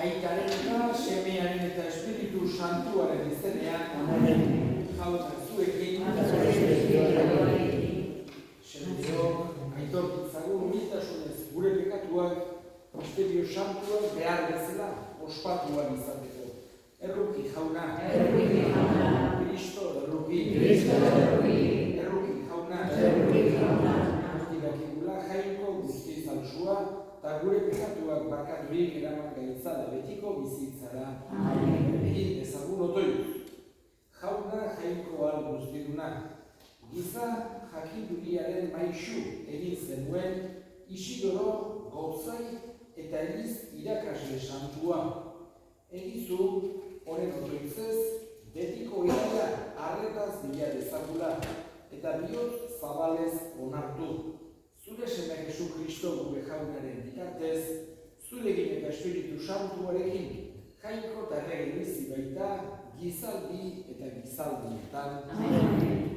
Aitaren eta semearen eta Espiritu Santuaren izenean, jauna zuekin, Semeok, aitortzagun umiltasunez gure pekatuak, Misterio Santuak behar bezala ospatuan izateko. Erruki jauna, Kristo erruki, erruki jauna, Artikakigula jainko guztiz alzua, eta gure pekatuak barkaturik eraman gaitzala betiko bizitzara. Egin ezagun otoiz. Jauna jainko guztiruna. Giza jakinduriaren maixu egin zenuen Isidoro Gozai eta Eliz irakasle santua. Egizu, honen otoitzez, betiko iraia arretaz bila dezagula eta bihotz zabalez onartu. Zure seme Jesu Kristo gure jaunaren bitartez, zurekin eta Espiritu Santuarekin, jainko eta errege bizi baita, gizaldi eta gizaldietan. Amen.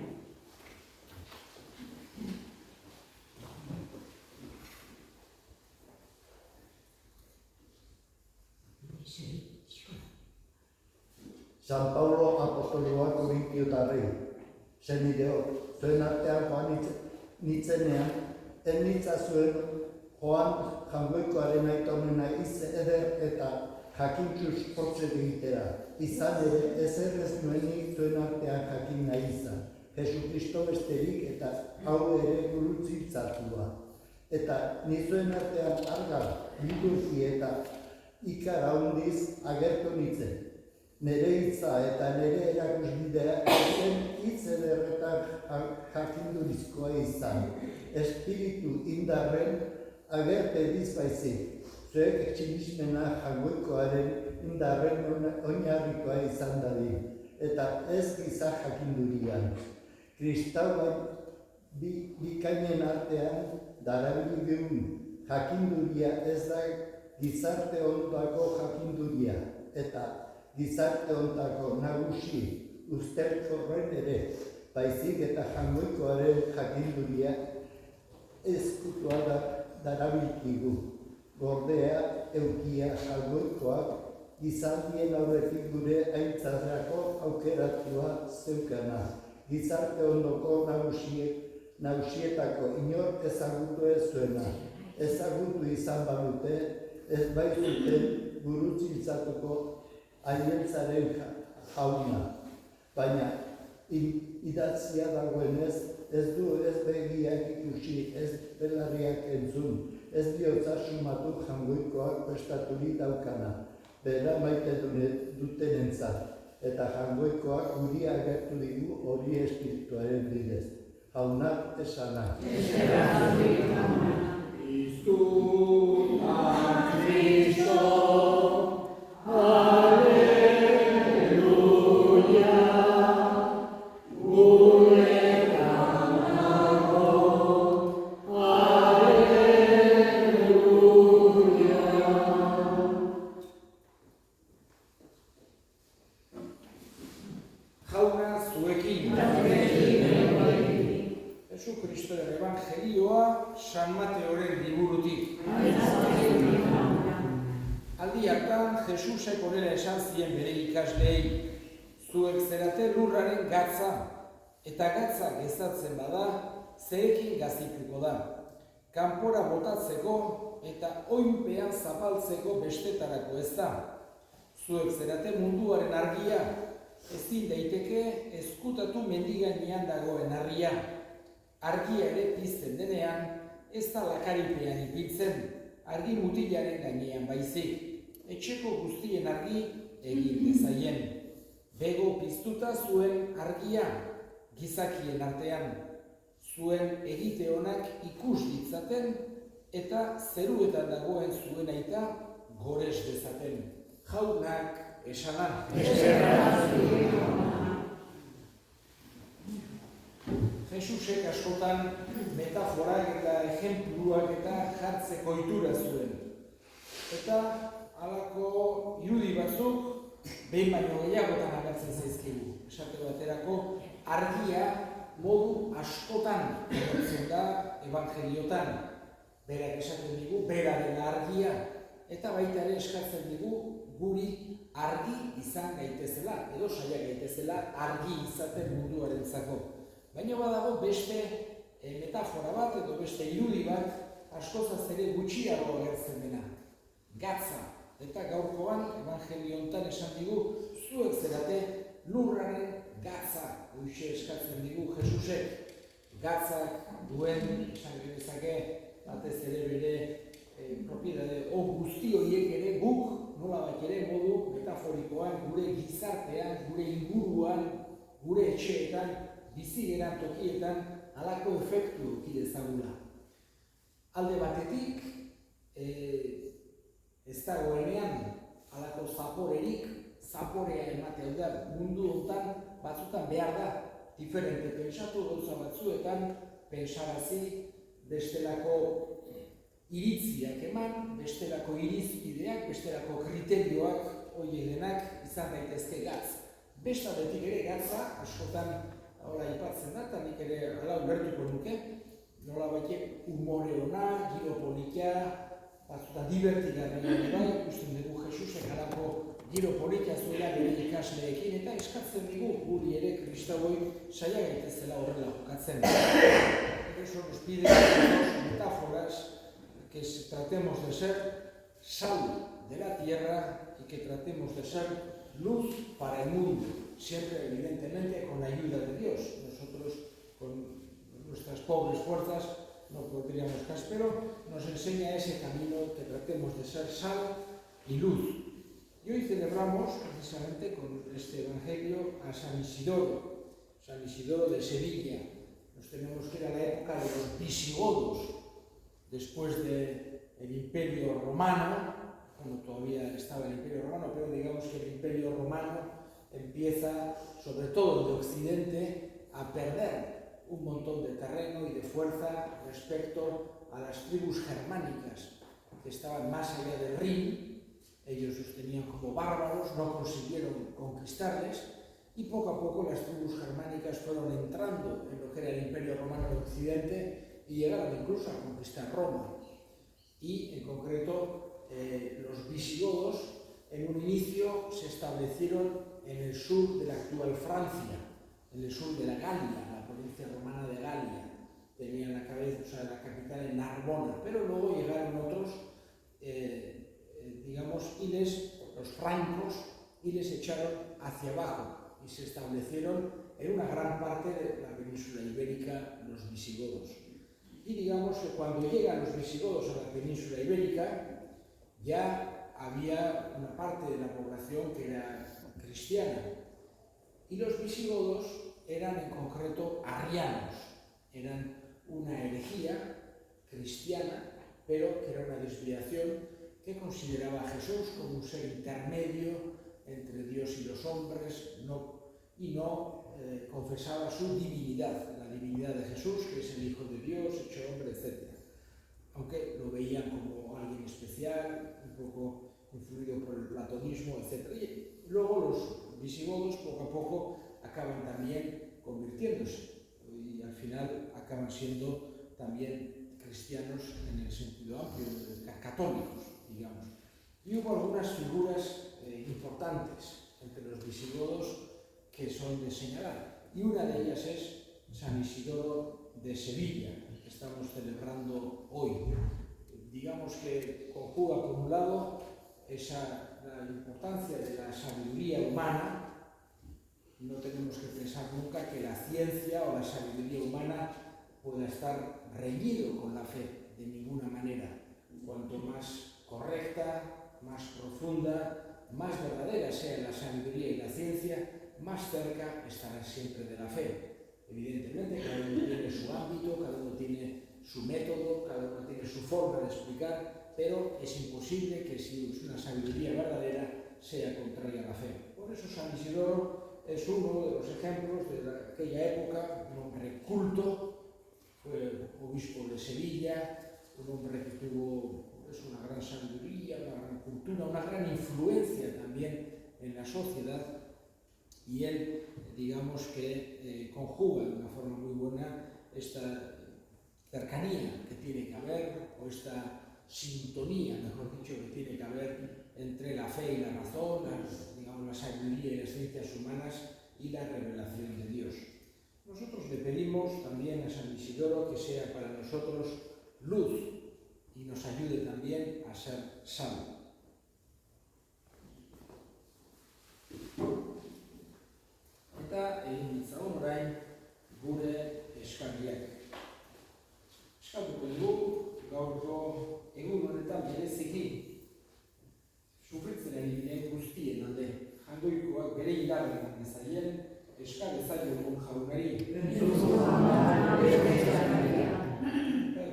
San Paulo apostoloa Korintiotarrei, senideok, zuen artean joan nitzenean, ennitza zuen joan jangoikoaren aitormena eder eta jakintxuz hortze egitera. Izan ere, ezer ez nuenik zuen artean jakin nahi izan. Jesu Kristo besterik eta hau ere gurutzitzatua. Eta nizuen artean argar, liturgi eta ikara handiz agertu nitzen. Nere hitza eta nere erakusbidea zen hitz ederretan jakindurizkoa izan. Espiritu indarren agerte dizbaizik. Zuek etxinismena jangoikoaren indarren oinarrikoa izan dadin. Eta ez giza jakindurian. Kristauen bikainen artean darabili geun. Jakinduria ez da gizarte ondako jakinduria. Eta gizarte ontako nagusi usterkorren ere, baizik eta jangoikoaren jakinduria ezkutua darabilkigu. Gordea, eukia, jangoikoak, gizaldien aurretik gure aintzarrako aukeratua zeukana. Gizarte ondoko nagusietako inor ezagutu ez zuena. Ezagutu izan balute, ez baizuten gurutziltzatuko aientzaren jauna, baina idatzia dagoenez ez du ez begiak ikusi, ez belarriak entzun, ez bihotza sumatu jangoikoak prestaturi daukana, bera maite dutenentzat, eta jangoikoak guri agertu digu hori espirituaren bidez. Jaunak esana. Kristu a Kristo. Jesu Kristoren Evangelioa San Mateoren liburutik. Aldi hartan Jesusek honela esan zien bere ikasleei, zuek zerate lurraren gatza, eta gatza gezatzen bada, zerekin gazituko da. Kanpora botatzeko eta oinpean zapaltzeko bestetarako ez da. Zuek zerate munduaren argia, ezin daiteke ezkutatu mendigainean dagoen argia. Argia ere pizten denean, ez da lakaripean ipintzen, argi mutilaren gainean baizik. Etxeko guztien argi egin dezaien. Bego piztuta zuen argia, gizakien artean. Zuen egite onak ikus ditzaten, eta zeruetan dagoen zuen aita gores dezaten. Jaunak esanan. Jesusek askotan metaforak eta ejempluak eta jartzeko ohitura zuen. Eta halako irudi batzuk behin baino gehiagotan agertzen zaizkigu. Esate baterako argia modu askotan agertzen da evangeliotan. Berak esaten digu, bera dela argia, eta baita ere eskatzen digu guri argi izan gaitezela, edo saia gaitezela argi izaten munduarentzako. Baina badago beste metafora bat edo beste irudi bat askozaz ere gutxiago agertzen dena. Gatza. Eta gaurkoan evangelio honetan esan digu zuek zarete lurraren gatza. Hoxe eskatzen digu Jesusek. Gatzak duen, esan genezake, batez ere bere propiedade guzti horiek ere guk nolabait ere modu metaforikoan gure gizartean, gure inguruan, gure etxeetan, bizi geran tokietan halako efektu eduki dezagula. Alde batetik, ez dagoenean halako zaporerik, zaporea ematea da mundu honetan batzutan behar da. Diferente pentsatu gauza batzuetan, pentsarazi, bestelako iritziak eman, bestelako irizpideak, bestelako kriterioak horiek denak izan daitezke gatz. Bestaldetik ere gatza, askotan hola aipatzen da, eta nik ere hala ulertuko nuke, nola baitek humore ona, giro politia, batzutan divertigarria bai, ikusten dugu Jesusek halako giro politia zuela bere ikasleekin, eta eskatzen digu guri ere kristauoi saia gaitezela horrela jokatzen. Eso nos pide dos metáforas que tratemos de ser sal de la tierra y que tratemos de ser luz para el mundo, siempre evidentemente con la ayuda de Dios. Nosotros con nuestras pobres fuerzas no podríamos casi, pero nos enseña ese camino que tratemos de ser sal y luz. Y hoy celebramos precisamente con este evangelio a San Isidoro de Sevilla. Nos tenemos que ir a la época de los visigodos, después del Imperio Romano. Bueno, todavía estaba el Imperio Romano, pero digamos que el Imperio Romano empieza, sobre todo el de Occidente, a perder un montón de terreno y de fuerza respecto a las tribus germánicas que estaban más allá del Rin. Ellos los tenían como bárbaros, no consiguieron conquistarles, y poco a poco las tribus germánicas fueron entrando en lo que era el Imperio Romano de Occidente y llegaron incluso a conquistar Roma. Y en concreto los visigodos en un inicio se establecieron en el sur de la actual Francia, en el sur de la Galia, la provincia romana de Galia. Tenían la cabeza, o sea, la capital en Narbona, pero luego llegaron otros, y los francos, y les echaron hacia abajo y se establecieron en una gran parte de la península ibérica los visigodos. Y digamos que cuando llegan los visigodos a la península ibérica, ya había una parte de la población que era cristiana. Y los visigodos eran en concreto arrianos, eran una herejía cristiana, pero que era una desviación que consideraba a Jesús como un ser intermedio entre Dios y los hombres, y no confesaba su divinidad, la divinidad de Jesús, que es el Hijo de Dios, hecho hombre, etc. Aunque lo veían como alguien especial, un poco influido por el platonismo, etc. Y luego los visigodos poco a poco acaban también convirtiéndose y al final acaban siendo también cristianos en el sentido amplio, católicos, digamos. Y hubo algunas figuras importantes entre los visigodos que son de señalar, y una de ellas es San Isidoro de Sevilla, que estamos celebrando hoy. Digamos que conjuga por un lado la importancia de la sabiduría humana. No tenemos que pensar nunca que la ciencia o la sabiduría humana pueda estar reñido con la fe, de ninguna manera. Cuanto más correcta, más profunda, más verdadera sea la sabiduría y la ciencia, más cerca estará siempre de la fe. Evidentemente, cada uno tiene su ámbito, cada uno tiene su método, cada uno tiene su forma de explicar, pero es imposible que si es una sabiduría verdadera sea contraria a la fe. Por eso San Isidoro es uno de los ejemplos de aquella época, un hombre culto, fue obispo de Sevilla, un hombre que tuvo una gran sabiduría, una gran cultura, una gran influencia también en la sociedad, y él, digamos que conjuga de una forma muy buena esta cercanía que tiene que haber, o esta sintonía, mejor dicho, que tiene que haber entre la fe y la razón, digamos, la sabiduría y las ciencias humanas y la revelación de Dios. Nosotros le pedimos también a San Isidoro que sea para nosotros luz y nos ayude también a ser sal. Eta egin ditzagun orain gure eskariak. Eskatuko dugu gaurko egun honetan bereziki sufritzen ari diren guztien alde. Jangoikoak bere iragarri dezaien eskal ezaiogun jaunari.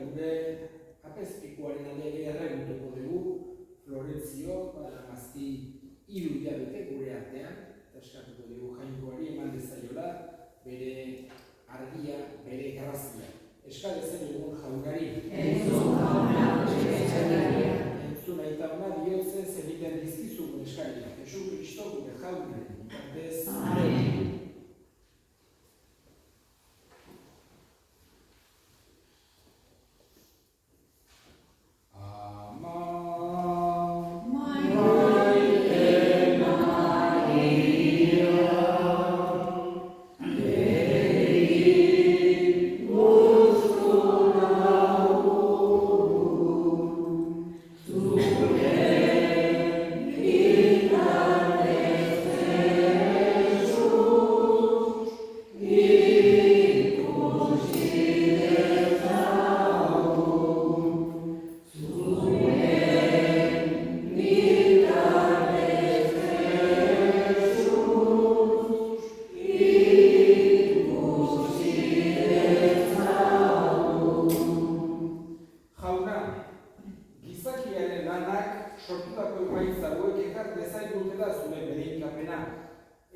Gure apezpikuaren alde erregutuko dugu Florentzio, amazki 3 hilabete gure artean, eta eskatuko dugu jainkoari eman dezaiola bere argia, bere grazia. Eskal ezaiogun jaunari. Entzun aita ona dihotzez egiten dizkizugun eskaria. Jesu Kristo gure jaunaren bitartez. Amen.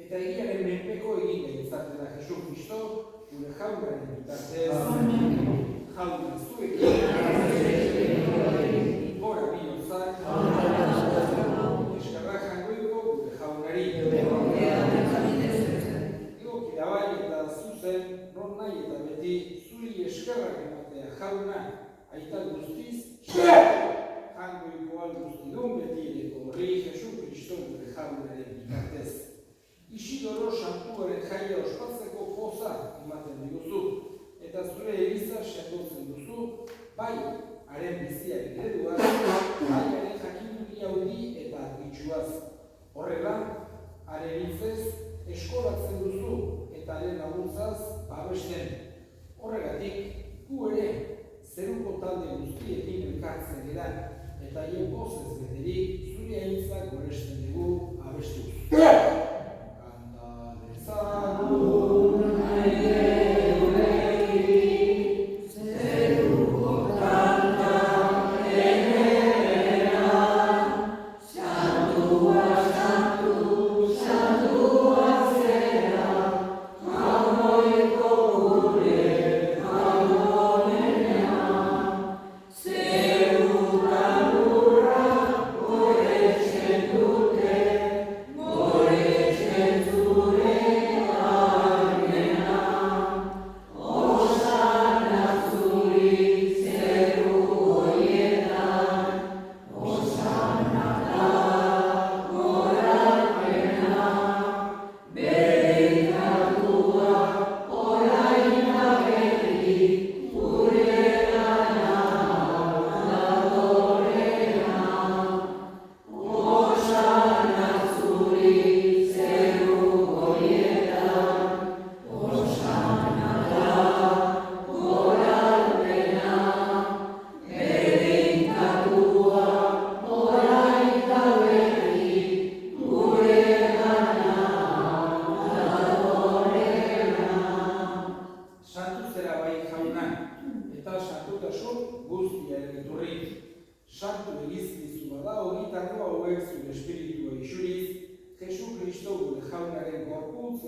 Eta egiaren menpeko egin gaitzatela Jesu Kristo, gure jaunaren bitartez. Jauna zuekin. Gora bihotzak. Eskerrak jangoiko gure jaunari. Egokira bai eta zuzen, non nahi eta beti, zuri eskerrak ematea jauna, aita guztiz, jangoiko guztidun beti edeko horri Jesu Kristo gure jaunaren bitartez. Isidoro santuaren jaia ospatzeko poza ematen diguzu, eta zure eliza sendotzen duzu, bai haren biziaren ereduaz, bai haren jakinduria hori eta argitsuaz. Horrela, haren hitzez eskolatzen duzu eta haren laguntzaz babesten. Horregatik, gu ere zeruko talde guztiekin elkartzen dira, eta hien pozez beterik zure aintzak goresten dugu abestuz. Dute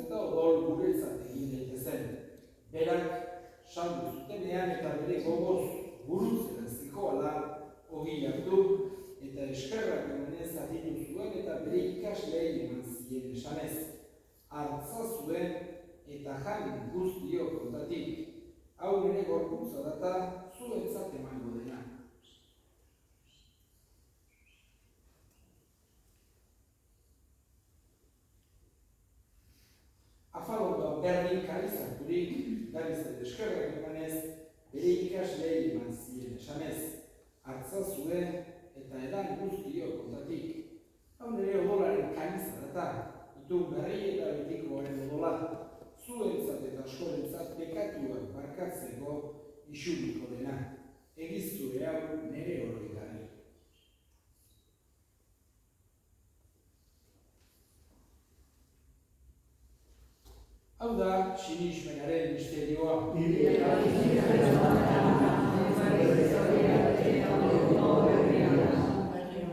eta odol guretzat egin daitezen. Berak saldu zutenean eta bere gogoz burutzen zikoala ogi hartu eta eskerrak emanez aditu zuen eta bere ikasleei eman zien esanez. Hartza zuen eta jan guztiok ontatik. Hau nire gorputza data zuentzat emango dena. Afalondo berdin karizaturik, garizat eskerrak emanez, bere ikasleei eman zien esanez. Hartza zuen eta edan guztiok ontatik. Hau nire odolaren kariza data, itun berri eta betikoaren odola. Zuentzat eta askorentzat pekatuak barkatzeko isuriko dena. Egizue hau nire horretari. Hau da, sinismenaren misterioa.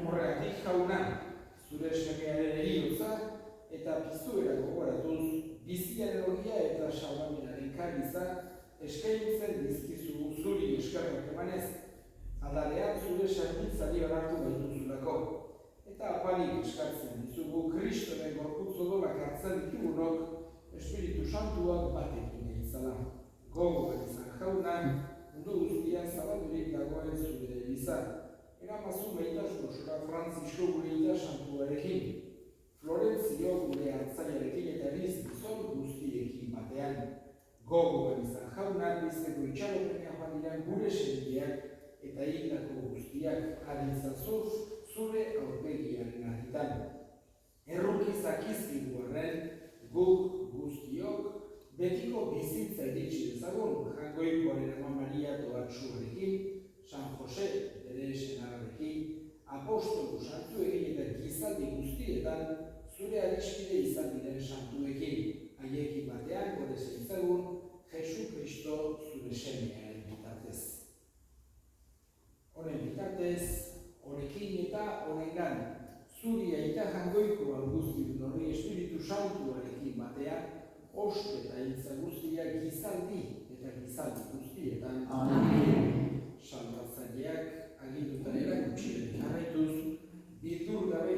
Horregatik jauna, zure semearen eriotza eta pizuera gogoratuz, biziaren ogia eta salvamenaren kariza eskaintzen dizkizu zuri eskerrak emanez, adalean zure sarmitzari onartu gaituzulako. Eta apalik eskatzen dizugu Kristoren gorputz odolak hartzen ditugunok Espiritu Santuak batekin eitzala. Gogoan izan jauna, mundu guztian zabaldurik dagoen zure eliza. Eramazu maitasun osora Frantzisko gure ita santuarekin. Florentzio gure hartzaiarekin eta biz gizon guztiekin batean. Gogoan izan jauna, bizteko itxaropenean badiran gure sendiak eta hildako guztiak aditzazuz zure aurpegiaren argitan. Erruki zakizkigu arren, guk guztiok betiko bizitza iritsi dezagun Jangoikoaren Ama Maria Toatsuarekin, San Jose bere senarrarekin, apostolu santuekin eta gizaldi guztietan zure adiskide izan diren santuekin, haiekin batean gure zeitzagun Jesu Kristo zure semearen bitartez. Honen bitartez, honekin eta honengan, zuri aita Jangoikoan guztiun horri Espiritu Santuarekin batean, oste eta hitza guztiak gizaldi eta gizaldi guztietan. Amen. Salbatzaileak agindutan erakutsi jarraituz, bildur gabe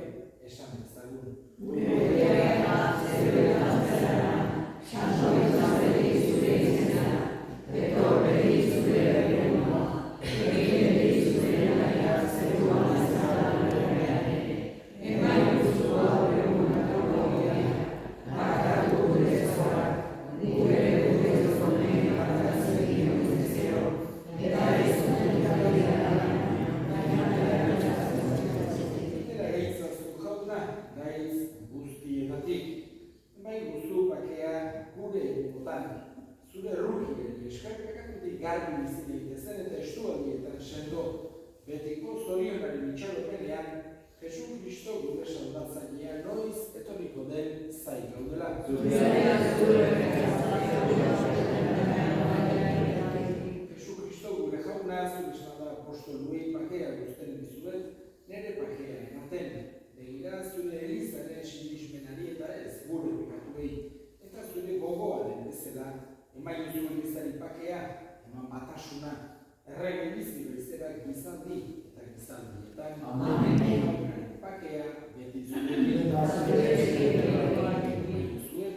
esan ezagun. Zure errukiren eskarpekatutik garbi bizi daitezen eta estualdietan sendo betiko zorionaren itxaropenean Jesu Kristo gure salbatzailea noiz etorriko den zai gaudela. Jesu Kristo gure jauna zure esnada apostoluei pakea guzten dizuet, nire pakea ematen. Begira zure elizaren sinismenari eta ez gure pekatuei. Eta zure gogoaren bezala, eman zuen izari pakea, eman batasuna, errege bizi bezerak gizaldi eta gizaldietan. Amen. Pakea, beti zure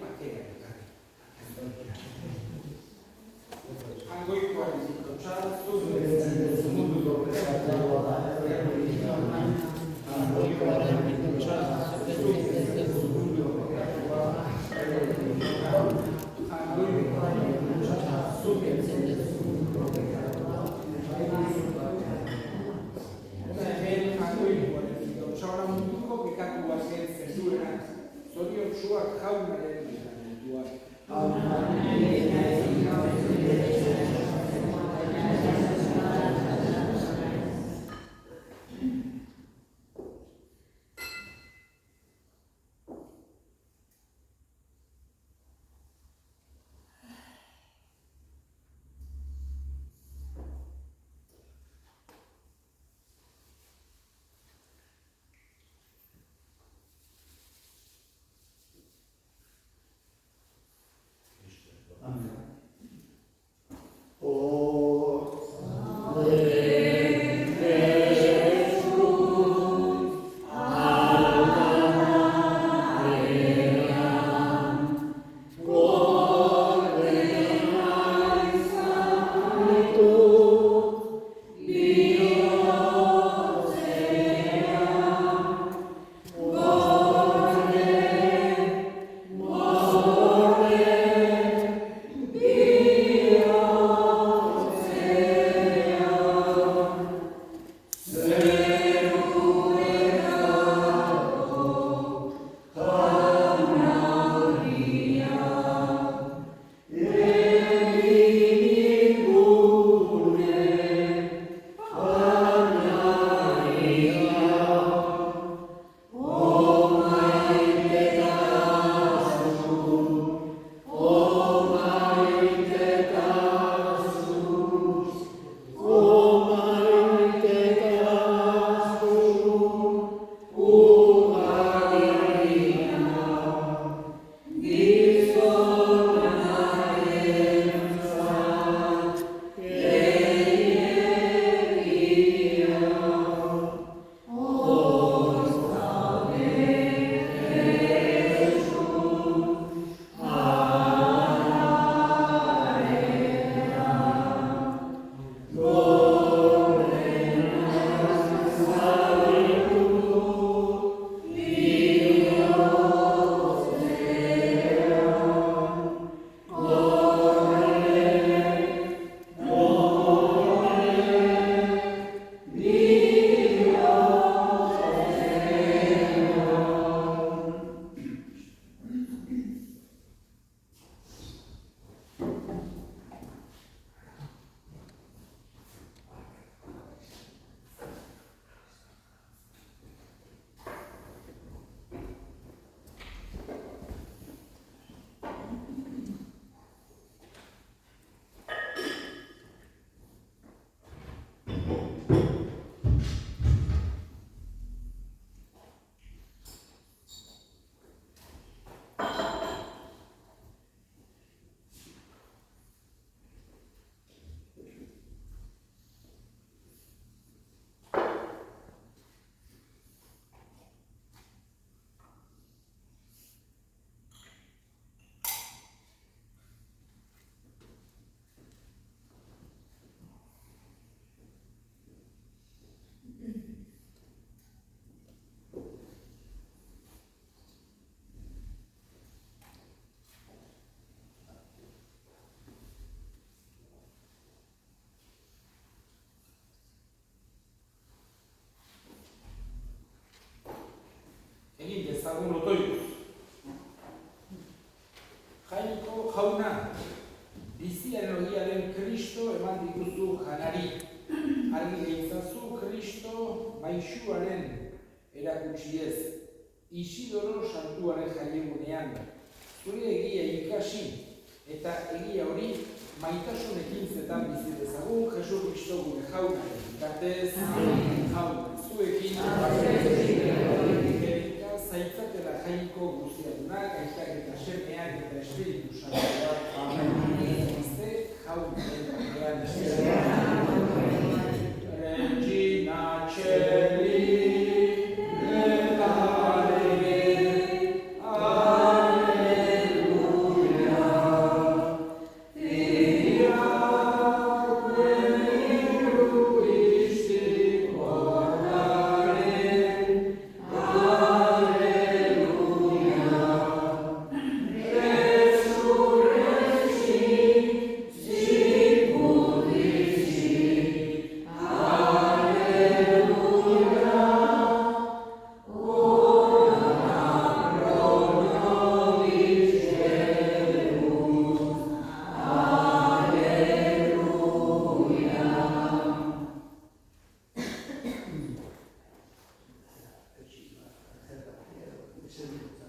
pakea. Jangoikoaren zikotxal, zure munduko pekatoa da, Jangoikoaren zikotxal, Zoriontsuak jaunaren bitartetuak. dezagun otoituz. Jaiko jauna, biziaren ogiaren Kristo eman diguzu janari. Argi gehitzazu Kristo maixuaren erakutsi ez. Isidoro santuaren jaiegunean. Zure egia ikasi eta egia hori maitasun ekintzetan bizi dezagun Jesu Kristo gure jaunaren. Bitartez, jauna, zuekin, erika zaitzatela jaiko guztiadunak, aitak eta semeak eta espiritu santuak. Zazte, jaunaren batean. Regina Celi, Thank you.